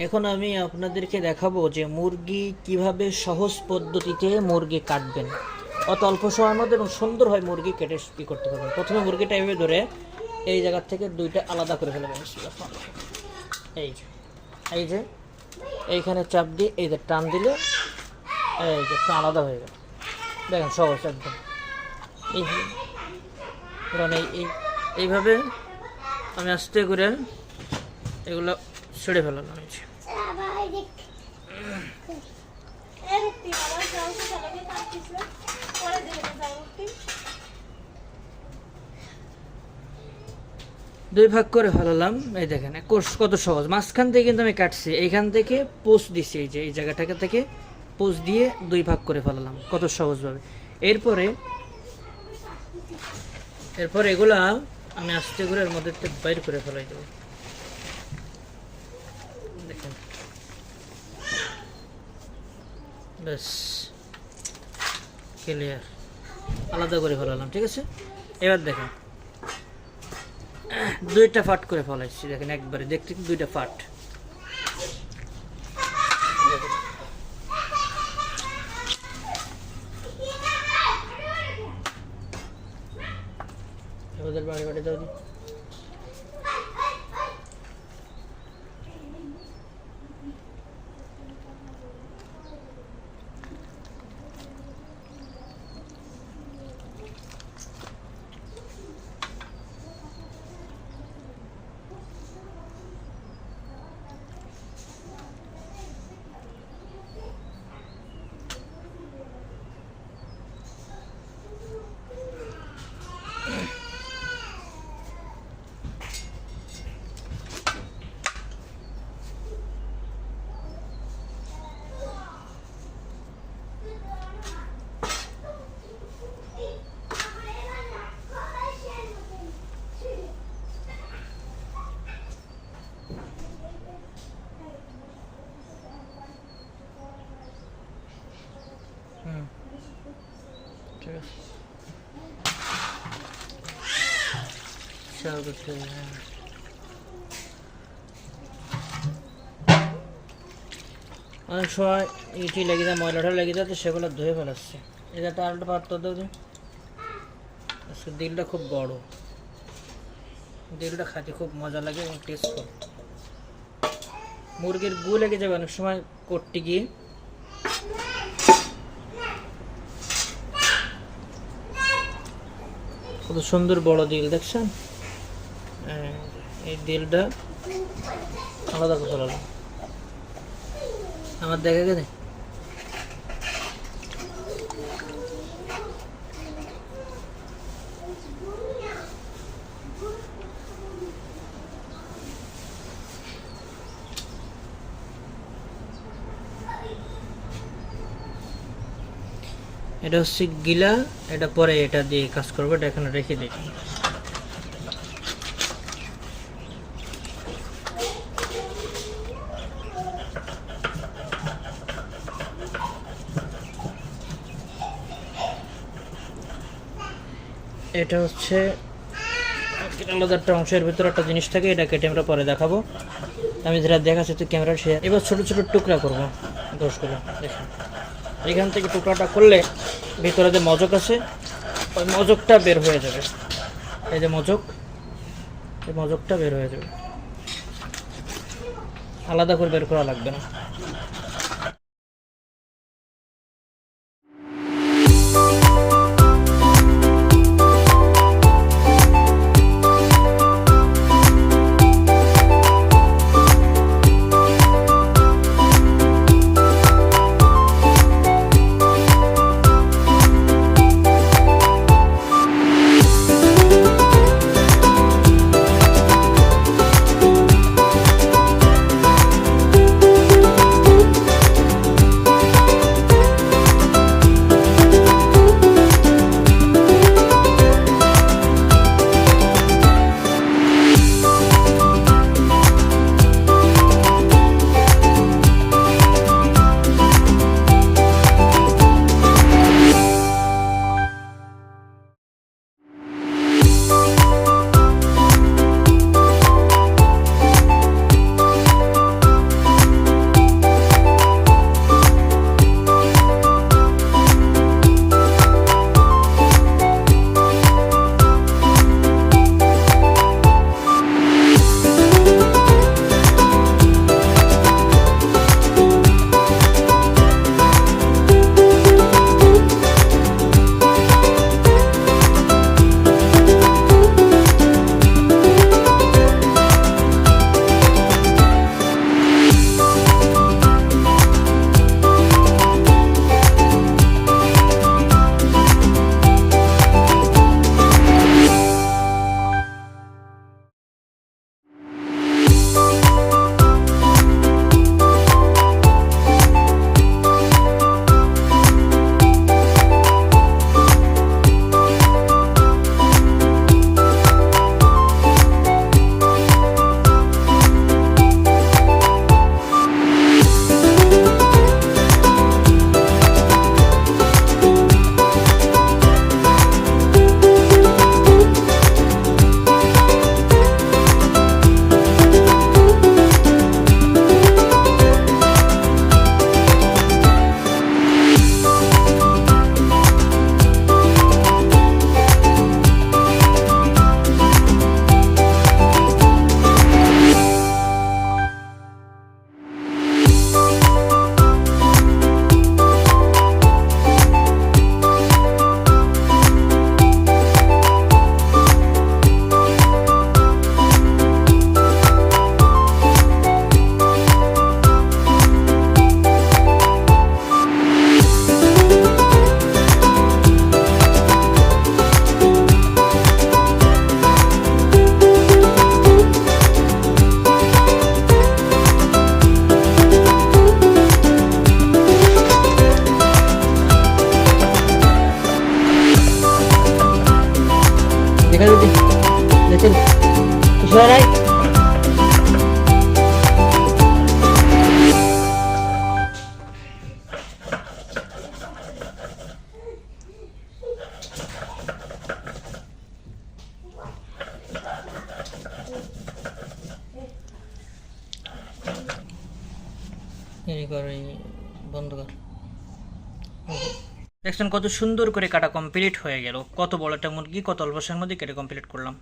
এখন আমি আপনাদেরকে দেখাবো যে মুরগি কিভাবে সহজ পদ্ধতিতে মুরগি কাটবেন, অত অল্প সময়ের মধ্যে এবং সুন্দর হয় মুরগি কেটে কি করতে পারবেন। প্রথমে মুরগিটা এভাবে ধরে এই জায়গার থেকে দুইটা আলাদা করে ফেলবেন। এই যে এই যে এইখানে চাপ দিয়ে এই যে টান দিলে এই যে আলাদা হয়ে গেল। দেখেন সহজ একদম। এই কারণ এইভাবে আমি আস্তে করে এগুলো ছেড়ে ফেলালাম। এই যে দুই ভাগ করে ফেলালাম। এই দেখেন কোর্স কত সহজ। মাঝখান থেকে কিন্তু আমি কাটছি, এইখান থেকে পোস্ট দিচ্ছি, এই যে এই জায়গাটাকে থেকে পোস্ট দিয়ে দুই ভাগ করে ফেলালাম কত সহজভাবে। এরপর এগুলা আমি আস্তে করে এর মধ্যে বাইর করে ফেলাই দেবো। দেখেন ব্যাস ক্লিয়ার, আলাদা করে ফেলালাম। ঠিক আছে, এবার দেখেন দুইটা ফাট করে ফেলাইছি। দেখেন একবারে দেখতে দুইটা ফাট। ওদের বাড়ি বাড়ি দাও দি। ঠিক আছে, অনেক সময় ইটি লেগে যায়, ময়লাটা লেগে যায়, তো সেগুলো ধুয়ে ফেলাচ্ছে। এটা তো আরেকটা পাত্র দেবো। দিলটা খুব বড়, দিলটা খাতে খুব মজা লাগে এবং টেস্টফুল। মুরগির গু লেগে যাবে অনেক সময় করতে গিয়ে। কত সুন্দর বড় দিল দেখছেন। এই দিলটা আলাদা করে ফেলালাম। আমার দেখা গেছে এটা হচ্ছে গিলা, এটা পরে এটা দিয়ে কাজ করবো। এটা এখানে রেখে দিই। এটা হচ্ছে আলাদা একটা অংশের ভিতরে একটা জিনিস থাকে, এটা কেটে আমরা পরে দেখাবো। আমি যেটা দেখাচ্ছি তো ক্যামেরা শেয়ার। এবার ছোট ছোট টুকরা করবো 10গুলো। দেখেন এখান থেকে টুকরাটা করলে ভিতরে যে মজক আছে ওই মজকটা বের হয়ে যাবে। এই যে মজক, এই মজকটা বের হয়ে যাবে, আলাদা করে বের করা লাগবে না। দে দেখেন কিছু হয় নাই। বন্ধ কর। দেখছেন কত সুন্দর করে কাটা কমপ্লিট হয়ে গেল। কত বড় একটা মুরগি কত অল্প সময়ের মধ্যে কেটে কমপ্লিট করলাম।